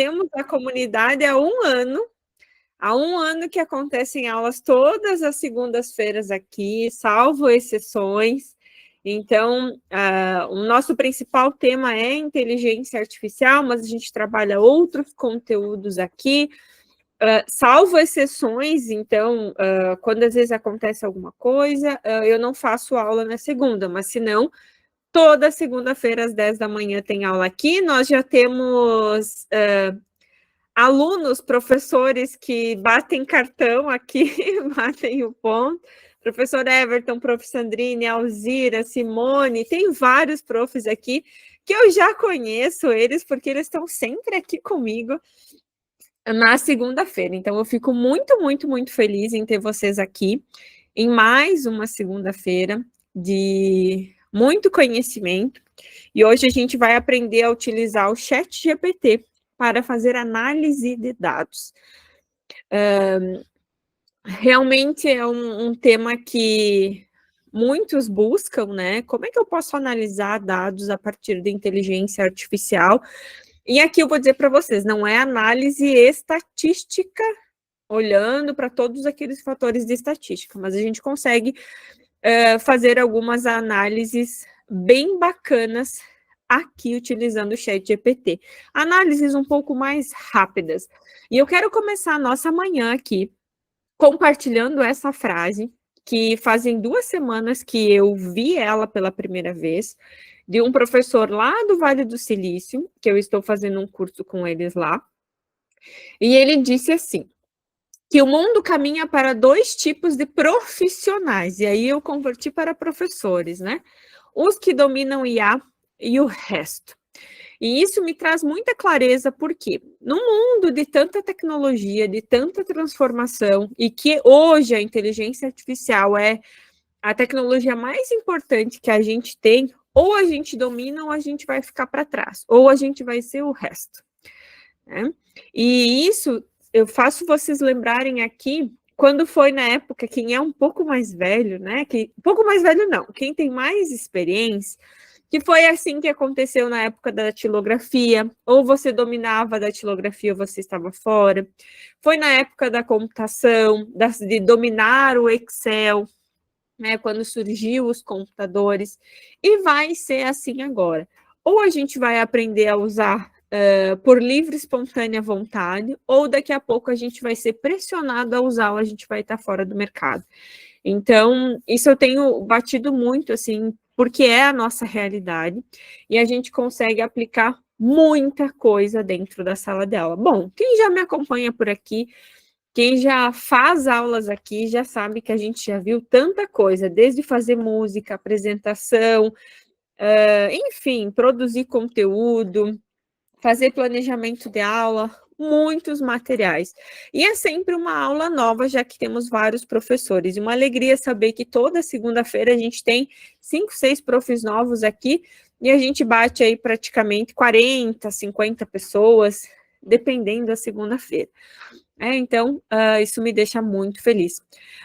temos a comunidade há 1 ano. Há 1 ano que acontecem aulas todas as segundas-feiras aqui, salvo exceções. Então, o nosso principal tema é inteligência artificial, mas a gente trabalha outros conteúdos aqui, salvo exceções. Então, quando às vezes acontece alguma coisa, eu não faço aula na segunda, mas se não, toda segunda-feira às 10 da manhã tem aula aqui. Nós já temos alunos, professores que batem cartão aqui, batem o ponto. Professor Everton, prof. Sandrine, Alzira, Simone, tem vários profs aqui que eu já conheço eles, porque eles estão sempre aqui comigo na segunda-feira. Então, eu fico muito, muito, muito feliz em ter vocês aqui em mais uma segunda-feira de muito conhecimento. E hoje a gente vai aprender a utilizar o ChatGPT para fazer análise de dados. Realmente é um tema que muitos buscam, né? Como é que eu posso analisar dados a partir de inteligência artificial? E aqui eu vou dizer para vocês, não é análise estatística, olhando para todos aqueles fatores de estatística, mas a gente consegue fazer algumas análises bem bacanas aqui utilizando o ChatGPT. Análises um pouco mais rápidas. E eu quero começar a nossa manhã aqui compartilhando essa frase, que fazem 2 semanas que eu vi ela pela primeira vez, de um professor lá do Vale do Silício, que eu estou fazendo um curso com eles lá, e ele disse assim, que o mundo caminha para 2 tipos de profissionais, e aí eu converti para professores, né? Os que dominam IA e o resto. E isso me traz muita clareza, porque no mundo de tanta tecnologia, de tanta transformação, e que hoje a inteligência artificial é a tecnologia mais importante que a gente tem, ou a gente domina ou a gente vai ficar para trás, ou a gente vai ser o resto, né? E isso eu faço vocês lembrarem aqui, quando foi na época, quem é um pouco mais velho, né? Um pouco mais velho não, quem tem mais experiência, que foi assim que aconteceu na época da datilografia, ou você dominava a datilografia ou você estava fora. Foi na época da computação, de dominar o Excel, né, quando surgiu os computadores, e vai ser assim agora. Ou a gente vai aprender a usar por livre, espontânea vontade, ou daqui a pouco a gente vai ser pressionado a usar, ou a gente vai estar fora do mercado. Então, isso eu tenho batido muito, assim, porque é a nossa realidade, e a gente consegue aplicar muita coisa dentro da sala de aula. Bom, quem já me acompanha por aqui, quem já faz aulas aqui, já sabe que a gente já viu tanta coisa, desde fazer música, apresentação, enfim, produzir conteúdo, fazer planejamento de aula, muitos materiais. E é sempre uma aula nova, já que temos vários professores. E uma alegria saber que toda segunda-feira a gente tem 5, 6 profs novos aqui, e a gente bate aí praticamente 40, 50 pessoas, dependendo da segunda-feira. Então, isso me deixa muito feliz.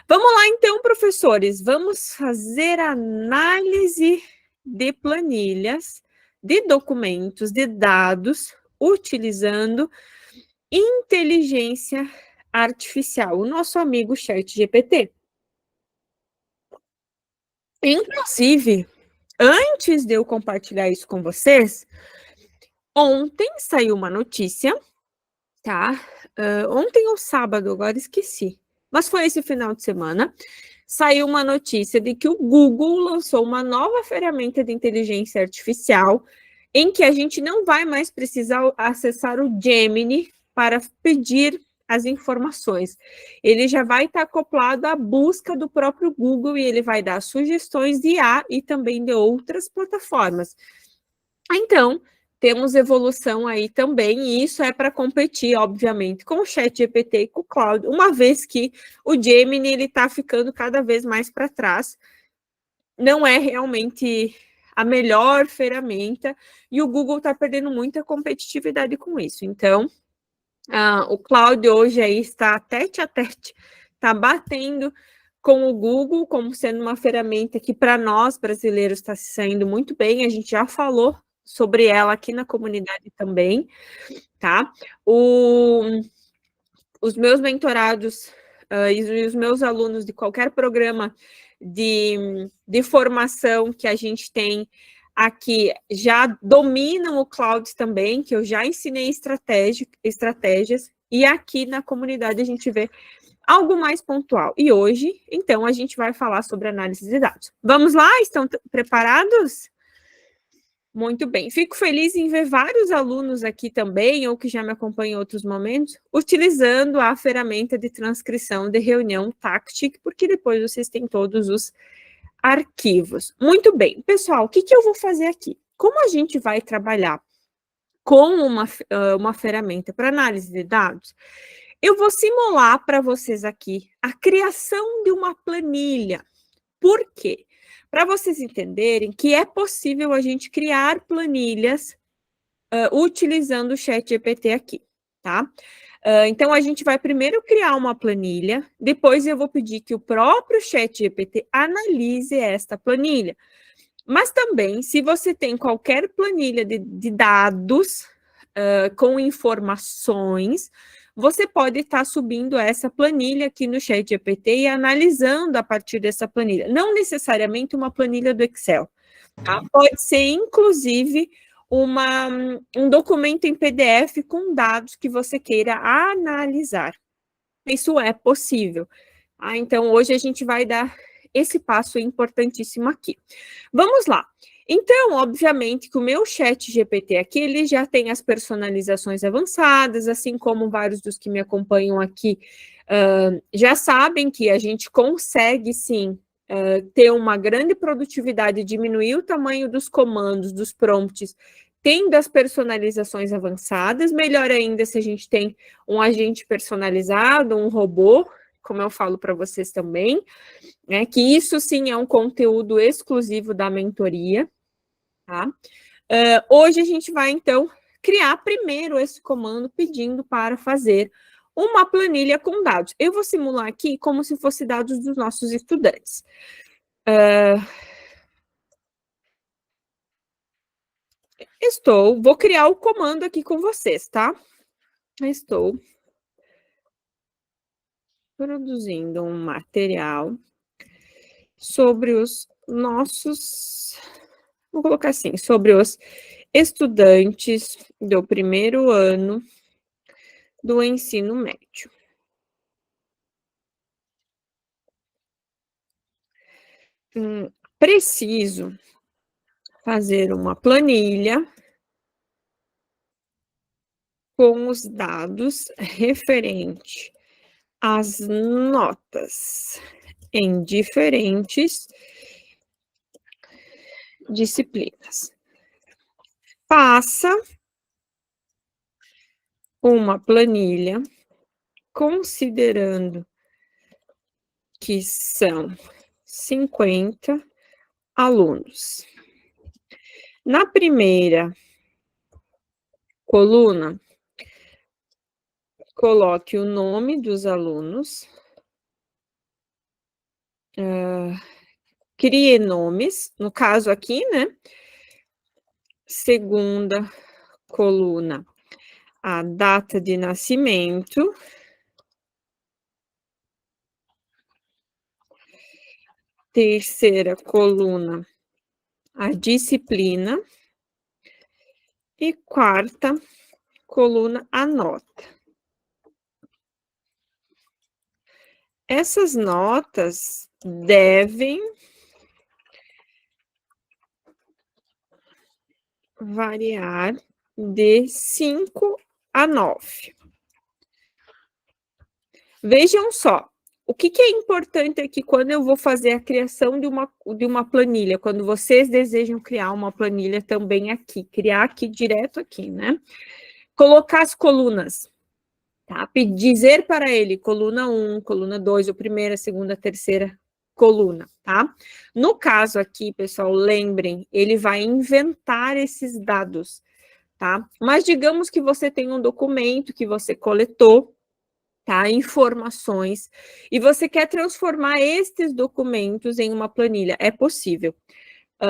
Vamos lá, então, professores, vamos fazer análise de planilhas, de documentos, de dados, utilizando inteligência artificial, o nosso amigo ChatGPT. Inclusive, antes de eu compartilhar isso com vocês, ontem saiu uma notícia, tá? Ontem ou sábado, agora esqueci, mas foi esse final de semana, saiu uma notícia de que o Google lançou uma nova ferramenta de inteligência artificial em que a gente não vai mais precisar acessar o Gemini para pedir as informações. Ele já vai estar acoplado à busca do próprio Google e ele vai dar sugestões de IA e também de outras plataformas. Então, temos evolução aí também, e isso é para competir, obviamente, com o ChatGPT e com o Claude, uma vez que o Gemini está ficando cada vez mais para trás, não é realmente a melhor ferramenta, e o Google está perdendo muita competitividade com isso. Então, o Claude hoje aí está tete a tete, está batendo com o Google como sendo uma ferramenta que para nós brasileiros está se saindo muito bem, a gente já falou sobre ela aqui na comunidade também, tá? Os meus mentorados e os meus alunos de qualquer programa de formação que a gente tem aqui já dominam o cloud também, que eu já ensinei estratégias, e aqui na comunidade a gente vê algo mais pontual. E hoje, então, a gente vai falar sobre análise de dados. Vamos lá? Estão preparados? Muito bem. Fico feliz em ver vários alunos aqui também, ou que já me acompanham em outros momentos, utilizando a ferramenta de transcrição de reunião Tactic, porque depois vocês têm todos os arquivos. Muito bem. Pessoal, o que eu vou fazer aqui? Como a gente vai trabalhar com uma ferramenta para análise de dados, eu vou simular para vocês aqui a criação de uma planilha. Por quê? Para vocês entenderem que é possível a gente criar planilhas utilizando o ChatGPT aqui, tá? Então, a gente vai primeiro criar uma planilha, depois eu vou pedir que o próprio ChatGPT analise esta planilha. Mas também, se você tem qualquer planilha de dados com informações, você pode estar subindo essa planilha aqui no ChatGPT e analisando a partir dessa planilha. Não necessariamente uma planilha do Excel, tá? Pode ser, inclusive, um documento em PDF com dados que você queira analisar. Isso é possível. Então, hoje a gente vai dar esse passo importantíssimo aqui. Vamos lá. Então, obviamente, que o meu chat GPT aqui, ele já tem as personalizações avançadas, assim como vários dos que me acompanham aqui já sabem que a gente consegue, sim, ter uma grande produtividade, diminuir o tamanho dos comandos, dos prompts, tendo as personalizações avançadas, melhor ainda se a gente tem um agente personalizado, um robô, como eu falo para vocês também, né, que isso sim é um conteúdo exclusivo da mentoria, tá? Hoje a gente vai, então, criar primeiro esse comando pedindo para fazer uma planilha com dados. Eu vou simular aqui como se fosse dados dos nossos estudantes. Vou criar o comando aqui com vocês, tá? Estou produzindo um material sobre os nossos, vou colocar assim, sobre os estudantes do primeiro ano do ensino médio. Preciso fazer uma planilha com os dados referente às notas em diferentes disciplinas. Faça uma planilha considerando que são 50 alunos. Na primeira coluna, coloque o nome dos alunos, crie nomes, no caso aqui, né? Segunda coluna, a data de nascimento. Terceira coluna, a disciplina. E quarta coluna, a nota. Essas notas devem variar de 5 a 9. Vejam só, o que é importante aqui quando eu vou fazer a criação de uma planilha, quando vocês desejam criar uma planilha também aqui, criar aqui, direto aqui, né? Colocar as colunas, tá? Dizer para ele, coluna 1, coluna 2, ou primeira, segunda, terceira coluna, tá? No caso aqui, pessoal, lembrem, ele vai inventar esses dados, tá? Mas digamos que você tem um documento que você coletou, tá? Informações, e você quer transformar estes documentos em uma planilha. É possível.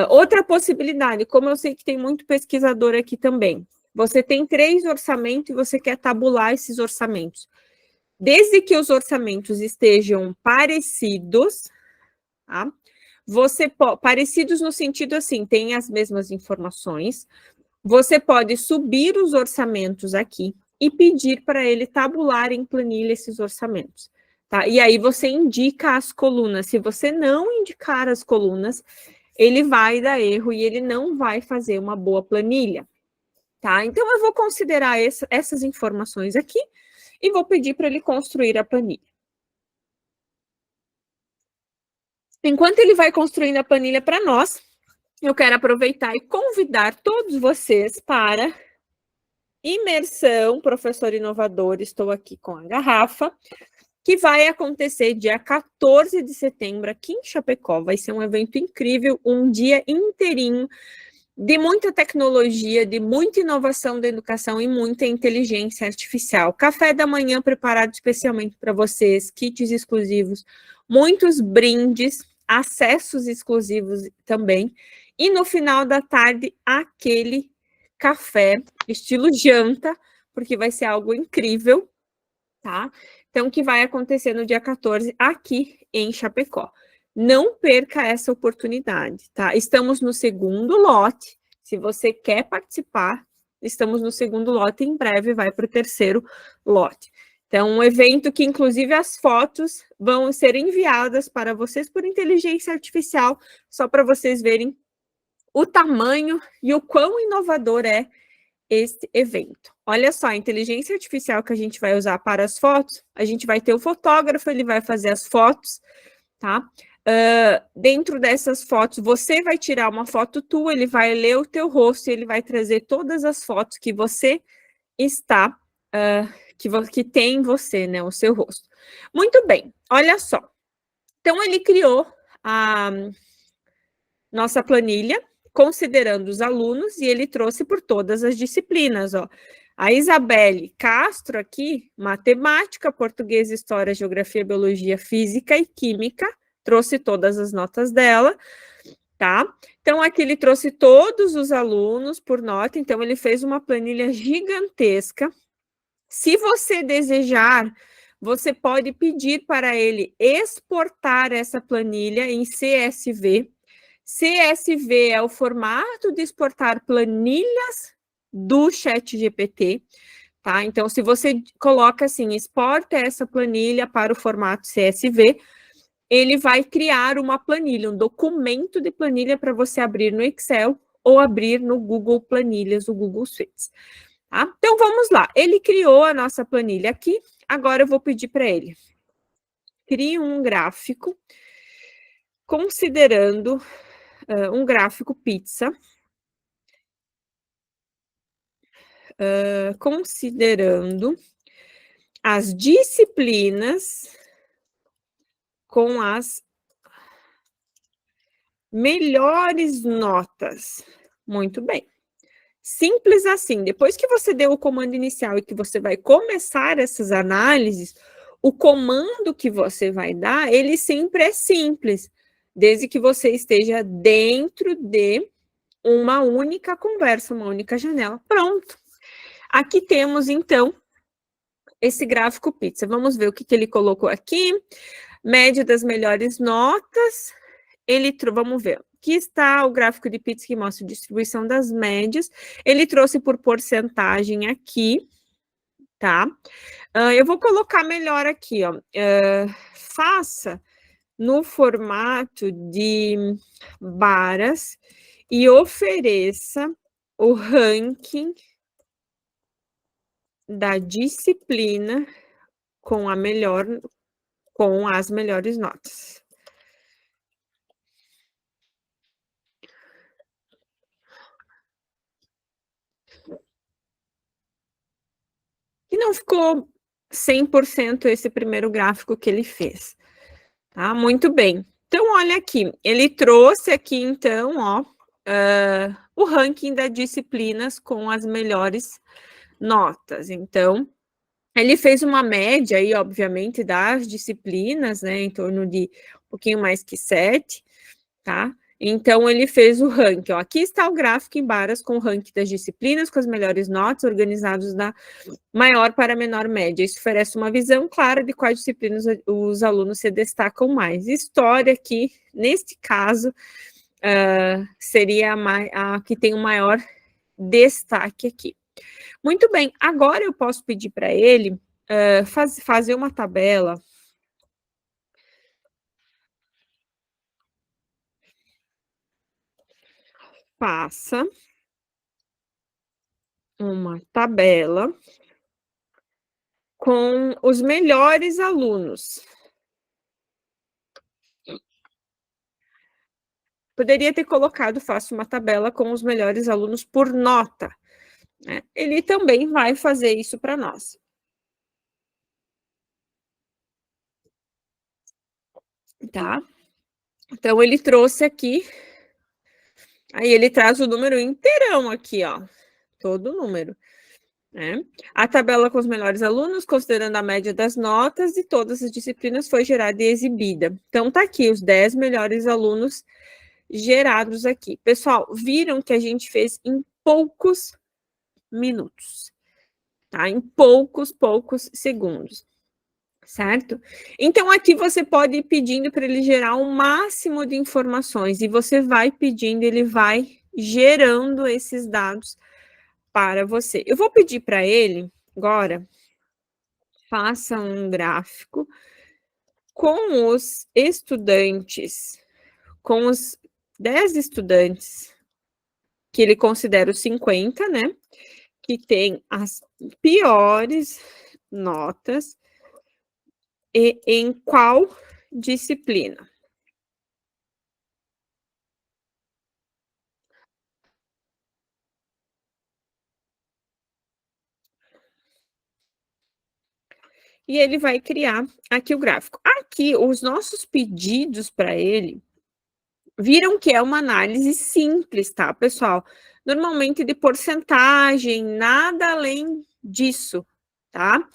Outra possibilidade, como eu sei que tem muito pesquisador aqui também, você tem 3 orçamentos e você quer tabular esses orçamentos. Desde que os orçamentos estejam parecidos, tá? Parecidos no sentido assim, tem as mesmas informações, você pode subir os orçamentos aqui e pedir para ele tabular em planilha esses orçamentos, tá? E aí você indica as colunas. Se você não indicar as colunas, ele vai dar erro e ele não vai fazer uma boa planilha, tá? Então eu vou considerar essas informações aqui e vou pedir para ele construir a planilha. Enquanto ele vai construindo a planilha para nós, eu quero aproveitar e convidar todos vocês para imersão Professor Inovador. Estou aqui com a garrafa, que vai acontecer dia 14 de setembro aqui em Chapecó. Vai ser um evento incrível, um dia inteirinho de muita tecnologia, de muita inovação da educação e muita inteligência artificial. Café da manhã preparado especialmente para vocês, kits exclusivos, muitos brindes, acessos exclusivos também. E no final da tarde, aquele café estilo janta, porque vai ser algo incrível, tá? Então, que vai acontecer no dia 14 aqui em Chapecó. Não perca essa oportunidade, tá? Estamos no segundo lote. Se você quer participar, estamos no segundo lote. Em breve vai para o terceiro lote. Então, um evento que, inclusive, as fotos vão ser enviadas para vocês por inteligência artificial, só para vocês verem o tamanho e o quão inovador é este evento. Olha só, a inteligência artificial que a gente vai usar para as fotos, a gente vai ter o fotógrafo, ele vai fazer as fotos, tá? Dentro dessas fotos, você vai tirar uma foto tua, ele vai ler o teu rosto, e ele vai trazer todas as fotos que você está, que tem em você, né, o seu rosto. Muito bem, olha só. Então, ele criou a nossa planilha, considerando os alunos, e ele trouxe por todas as disciplinas, ó. A Isabelle Castro aqui, matemática, português, história, geografia, biologia, física e química, trouxe todas as notas dela, tá? Então, aqui ele trouxe todos os alunos por nota, então ele fez uma planilha gigantesca. Se você desejar, você pode pedir para ele exportar essa planilha em CSV. CSV é o formato de exportar planilhas do ChatGPT, tá? Então, se você coloca assim, exporta essa planilha para o formato CSV, ele vai criar uma planilha, um documento de planilha para você abrir no Excel ou abrir no Google Planilhas, o Google Sheets. Tá? Então, vamos lá. Ele criou a nossa planilha aqui. Agora, eu vou pedir para ele. Crie um gráfico considerando um gráfico pizza, considerando as disciplinas com as melhores notas. Muito bem. Simples assim. Depois que você deu o comando inicial e que você vai começar essas análises, o comando que você vai dar, ele sempre é simples, desde que você esteja dentro de uma única conversa, uma única janela. Pronto. Aqui temos, então, esse gráfico pizza. Vamos ver o que ele colocou aqui. Média das melhores notas. Vamos ver. Aqui está o gráfico de pizza que mostra a distribuição das médias. Ele trouxe por porcentagem aqui, tá? Eu vou colocar melhor aqui, ó. Faça no formato de varas e ofereça o ranking da disciplina com as melhores notas. E não ficou 100% esse primeiro gráfico que ele fez. Tá? Muito bem. Então, olha aqui. Ele trouxe aqui, então, ó, o ranking das disciplinas com as melhores notas. Então, ele fez uma média aí, obviamente, das disciplinas, né, em torno de um pouquinho mais que 7, tá? Então, ele fez o ranking. Ó. Aqui está o gráfico em barras com o ranking das disciplinas, com as melhores notas, organizados da maior para a menor média. Isso oferece uma visão clara de quais disciplinas os alunos se destacam mais. História aqui, neste caso, seria a que tem o maior destaque aqui. Muito bem, agora eu posso pedir para ele fazer uma tabela. Faça uma tabela com os melhores alunos. Poderia ter colocado, faça uma tabela com os melhores alunos por nota. Né? Ele também vai fazer isso para nós. Tá? Então, ele trouxe aqui, aí ele traz o número inteirão aqui, ó, todo o número. Né? A tabela com os melhores alunos, considerando a média das notas de todas as disciplinas, foi gerada e exibida. Então, tá aqui os 10 melhores alunos gerados aqui. Pessoal, viram que a gente fez em poucos minutos, tá? Em poucos segundos, certo? Então, aqui você pode ir pedindo para ele gerar o máximo de informações e você vai pedindo, ele vai gerando esses dados para você. Eu vou pedir para ele agora, faça um gráfico com os estudantes, com os 10 estudantes que ele considera os 50, né? Que tem as piores notas e em qual disciplina? E ele vai criar aqui o gráfico. Aqui, os nossos pedidos para ele viram que é uma análise simples, tá, pessoal? Normalmente de porcentagem, nada além disso, tá?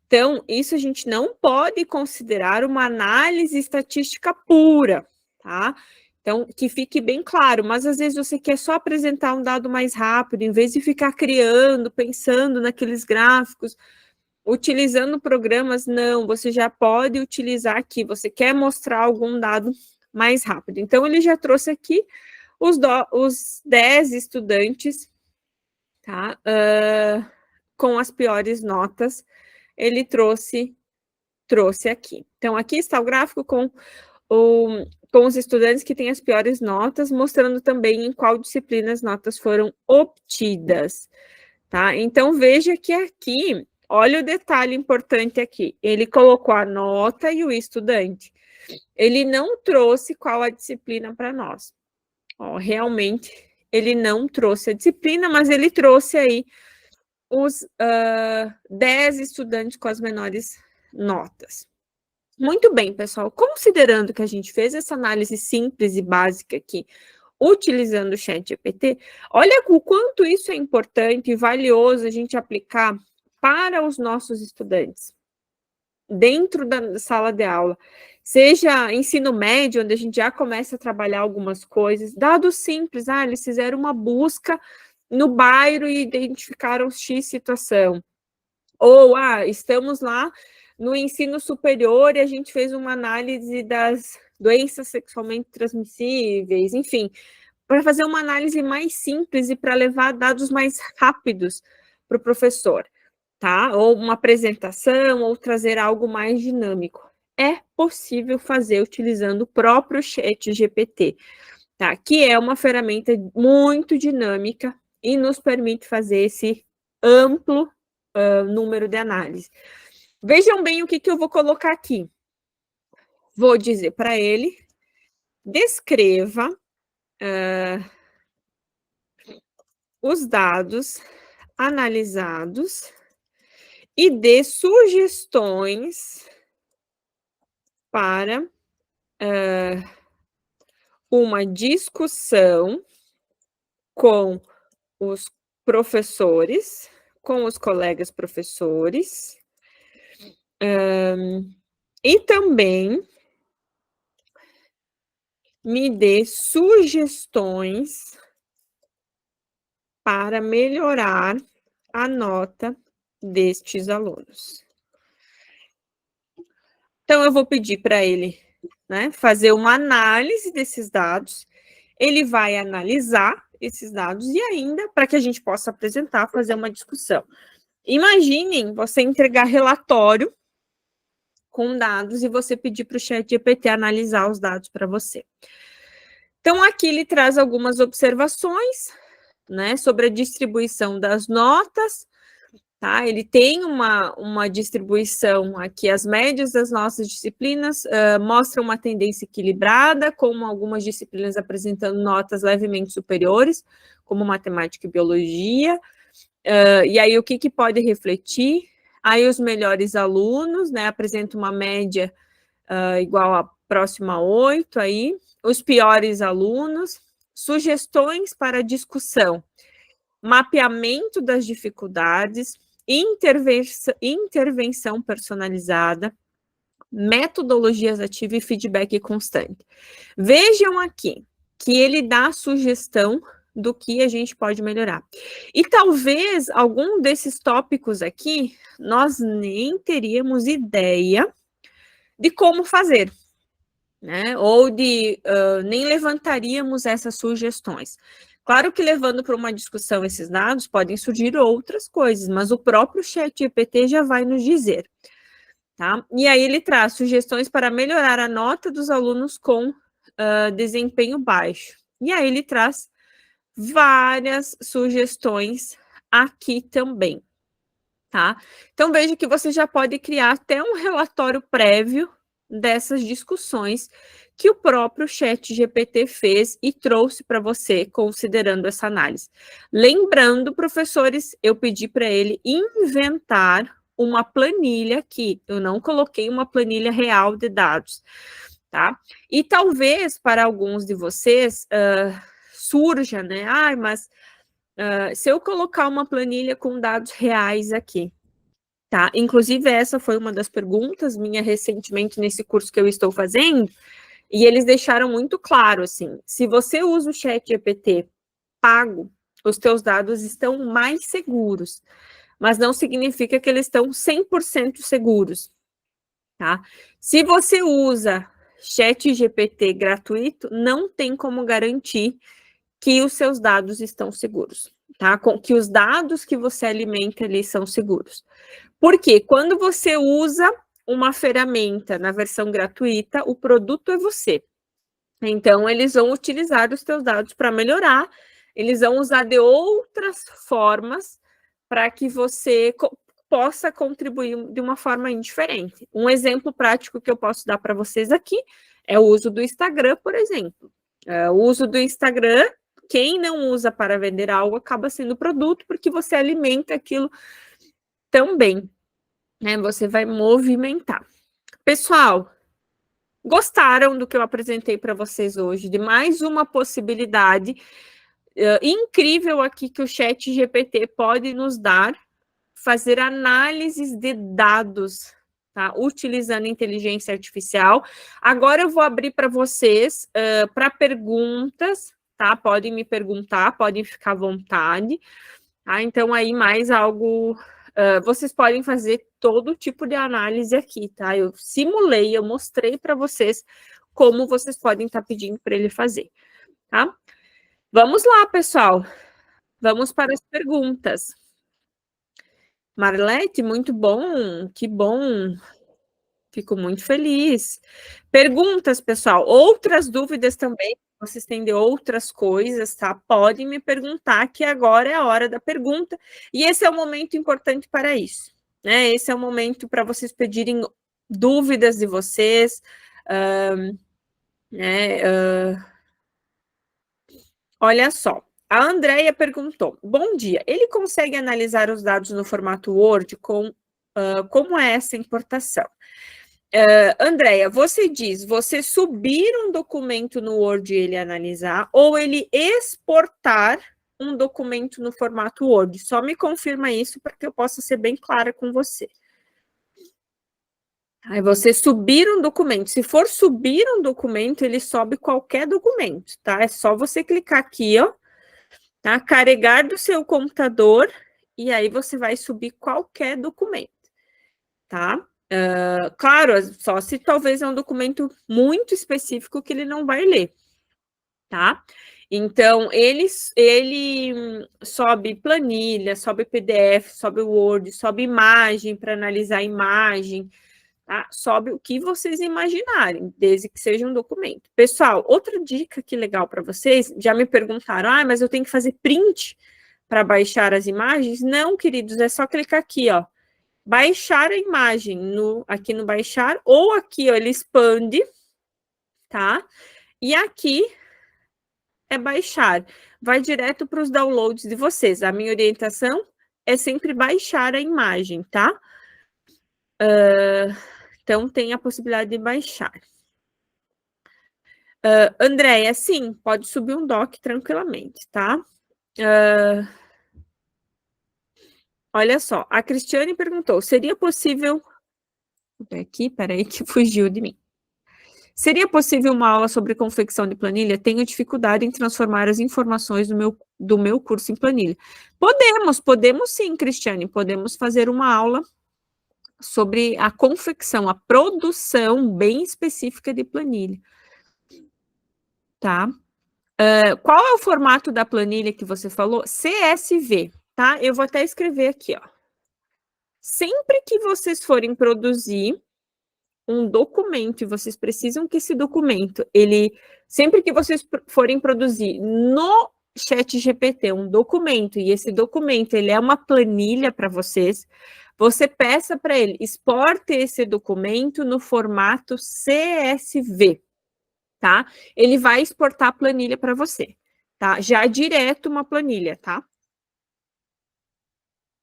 Então, isso a gente não pode considerar uma análise estatística pura, tá? Então, que fique bem claro, mas às vezes você quer só apresentar um dado mais rápido, em vez de ficar criando, pensando naqueles gráficos, utilizando programas, não, você já pode utilizar aqui, você quer mostrar algum dado mais rápido. Então, ele já trouxe aqui os 10 estudantes, tá? Com as piores notas, ele trouxe aqui. Então, aqui está o gráfico com os estudantes que têm as piores notas, mostrando também em qual disciplina as notas foram obtidas, tá? Então, veja que aqui, olha o detalhe importante aqui, ele colocou a nota e o estudante. Ele não trouxe qual a disciplina para nós. Ó, realmente, ele não trouxe a disciplina, mas ele trouxe aí os 10 estudantes com as menores notas. Muito bem, pessoal. Considerando que a gente fez essa análise simples e básica aqui, utilizando o ChatGPT, olha o quanto isso é importante e valioso a gente aplicar para os nossos estudantes, dentro da sala de aula. Seja ensino médio, onde a gente já começa a trabalhar algumas coisas, dados simples, eles fizeram uma busca no bairro e identificaram X situação. Ou, estamos lá no ensino superior e a gente fez uma análise das doenças sexualmente transmissíveis, enfim, para fazer uma análise mais simples e para levar dados mais rápidos para o professor, tá? Ou uma apresentação, ou trazer algo mais dinâmico. É possível fazer utilizando o próprio Chat GPT, tá? Que é uma ferramenta muito dinâmica e nos permite fazer esse amplo número de análise. Vejam bem o que eu vou colocar aqui. Vou dizer para ele, descreva os dados analisados e dê sugestões para uma discussão com os professores, com os colegas professores, e também me dê sugestões para melhorar a nota destes alunos. Então, eu vou pedir para ele, né, fazer uma análise desses dados. Ele vai analisar esses dados e ainda, para que a gente possa apresentar, fazer uma discussão. Imaginem você entregar relatório com dados e você pedir para o ChatGPT analisar os dados para você. Então, aqui ele traz algumas observações, né, sobre a distribuição das notas, tá? Ele tem uma distribuição aqui, as médias das nossas disciplinas mostram uma tendência equilibrada, com algumas disciplinas apresentando notas levemente superiores, como matemática e biologia. E aí, o que pode refletir? Aí, os melhores alunos, né, apresentam uma média igual a próxima a 8, aí. Os piores alunos, sugestões para discussão, mapeamento das dificuldades, intervenção personalizada, metodologias ativas e feedback constante. Vejam aqui que ele dá sugestão do que a gente pode melhorar. E talvez algum desses tópicos aqui nós nem teríamos ideia de como fazer, né? Ou nem levantaríamos essas sugestões. Claro que levando para uma discussão esses dados, podem surgir outras coisas, mas o próprio ChatGPT já vai nos dizer, tá? E aí ele traz sugestões para melhorar a nota dos alunos com desempenho baixo. E aí ele traz várias sugestões aqui também, tá? Então veja que você já pode criar até um relatório prévio dessas discussões que o próprio ChatGPT fez e trouxe para você, considerando essa análise. Lembrando, professores, eu pedi para ele inventar uma planilha aqui, eu não coloquei uma planilha real de dados, tá? E talvez para alguns de vocês surja, né? Mas se eu colocar uma planilha com dados reais aqui, tá? Inclusive, essa foi uma das perguntas minha recentemente nesse curso que eu estou fazendo, e eles deixaram muito claro, assim, se você usa o ChatGPT pago, os teus dados estão mais seguros, mas não significa que eles estão 100% seguros, tá? Se você usa ChatGPT gratuito, não tem como garantir que os seus dados estão seguros, tá? Que os dados que você alimenta ali são seguros. Porque quando você usa uma ferramenta na versão gratuita, o produto é você. Então, eles vão utilizar os teus dados para melhorar, eles vão usar de outras formas para que você possa contribuir de uma forma indiferente. Um exemplo prático que eu posso dar para vocês aqui é o uso do Instagram, por exemplo. O uso do Instagram, quem não usa para vender algo acaba sendo produto, porque você alimenta aquilo também, né? Você vai movimentar. Pessoal, gostaram do que eu apresentei para vocês hoje, de mais uma possibilidade incrível aqui que o ChatGPT pode nos dar, fazer análises de dados, tá? Utilizando inteligência artificial. Agora eu vou abrir para vocês para perguntas, tá? Podem me perguntar, podem ficar à vontade. Tá? Então, aí mais algo... vocês podem fazer todo tipo de análise aqui, tá? Eu simulei, eu mostrei para vocês como vocês podem estar pedindo para ele fazer, tá? Vamos lá, pessoal. Vamos para as perguntas. Marlete, muito bom, que bom. Fico muito feliz. Perguntas, pessoal. Outras dúvidas também, vocês têm de outras coisas, tá? Podem me perguntar, que agora é a hora da pergunta. E esse é o momento importante para isso, né? Esse é o momento para vocês pedirem dúvidas de vocês, né? Olha só, a Andrea perguntou: bom dia, ele consegue analisar os dados no formato Word como é essa importação? Andrea, você diz, você subir um documento no Word e ele analisar, ou ele exportar um documento no formato Word? Só me confirma isso para que eu possa ser bem clara com você. Aí você subir um documento. Se for subir um documento, ele sobe qualquer documento, tá? É só você clicar aqui, ó, tá? Carregar do seu computador e aí você vai subir qualquer documento, tá? Claro, só se talvez é um documento muito específico que ele não vai ler, tá? Então, ele sobe planilha, sobe PDF, sobe Word, sobe imagem para analisar a imagem, tá? Sobe o que vocês imaginarem, desde que seja um documento. Pessoal, outra dica que legal para vocês, já me perguntaram, mas eu tenho que fazer print para baixar as imagens? Não, queridos, é só clicar aqui, ó, baixar a imagem, aqui no baixar, ou aqui, ó, ele expande, tá? E aqui é baixar, vai direto para os downloads de vocês. A minha orientação é sempre baixar a imagem, tá? Então, tem a possibilidade de baixar. Andréia, sim, pode subir um doc tranquilamente, tá? Olha só, a Cristiane perguntou, seria possível... Aqui, peraí, que fugiu de mim. Seria possível uma aula sobre confecção de planilha? Tenho dificuldade em transformar as informações do meu curso em planilha. Podemos sim, Cristiane, podemos fazer uma aula sobre a confecção, a produção bem específica de planilha, tá? Qual é o formato da planilha que você falou? CSV, tá? Eu vou até escrever aqui, ó. Sempre que vocês forem produzir um documento e vocês precisam que esse documento, sempre que vocês forem produzir no ChatGPT um documento e esse documento ele é uma planilha para vocês, você peça para ele, exporte esse documento no formato CSV, tá? Ele vai exportar a planilha para você, tá? Já direto uma planilha, tá?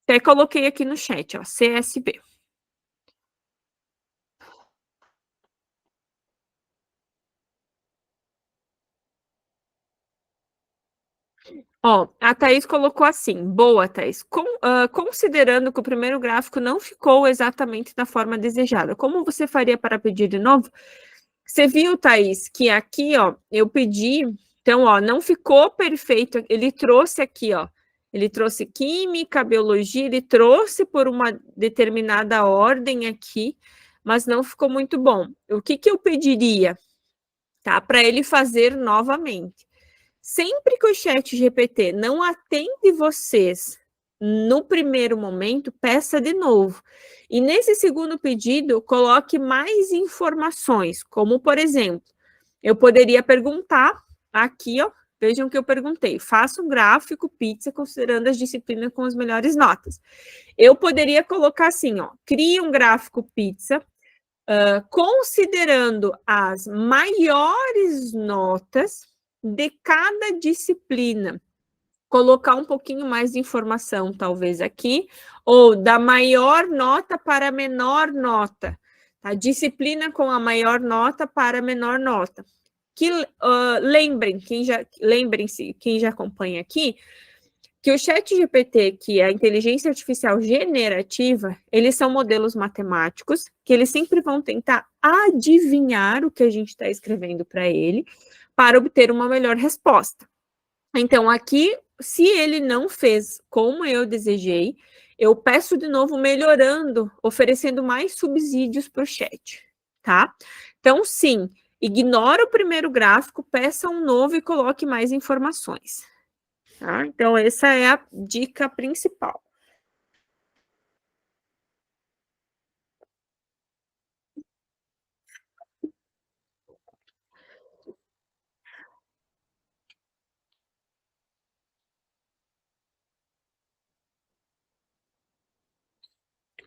Até coloquei aqui no chat, ó, CSV. Ó, a Thaís colocou assim, boa, Thaís, considerando que o primeiro gráfico não ficou exatamente da forma desejada, como você faria para pedir de novo? Você viu, Thaís, que aqui, ó, eu pedi, então, ó, não ficou perfeito, ele trouxe aqui, ó, ele trouxe química, biologia, ele trouxe por uma determinada ordem aqui, mas não ficou muito bom. O que eu pediria, tá, para ele fazer novamente? Sempre que o chat GPT não atende vocês no primeiro momento, peça de novo. E nesse segundo pedido, coloque mais informações, como, por exemplo, eu poderia perguntar aqui, ó, vejam que eu perguntei, faça um gráfico pizza considerando as disciplinas com as melhores notas. Eu poderia colocar assim, ó, crie um gráfico pizza considerando as maiores notas de cada disciplina. Colocar um pouquinho mais de informação, talvez, aqui, ou da maior nota para a menor nota. A disciplina com a maior nota para a menor nota. Lembrem-se, quem já acompanha aqui, que o ChatGPT, que é a inteligência artificial generativa, eles são modelos matemáticos, que eles sempre vão tentar adivinhar o que a gente está escrevendo para ele, para obter uma melhor resposta. Então, aqui, se ele não fez como eu desejei, eu peço de novo melhorando, oferecendo mais subsídios para o chat, tá? Então, sim, ignora o primeiro gráfico, peça um novo e coloque mais informações. Tá? Então, essa é a dica principal.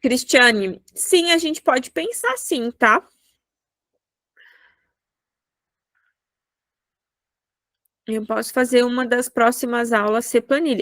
Cristiane, sim, a gente pode pensar sim, tá? Eu posso fazer uma das próximas aulas ser planilha.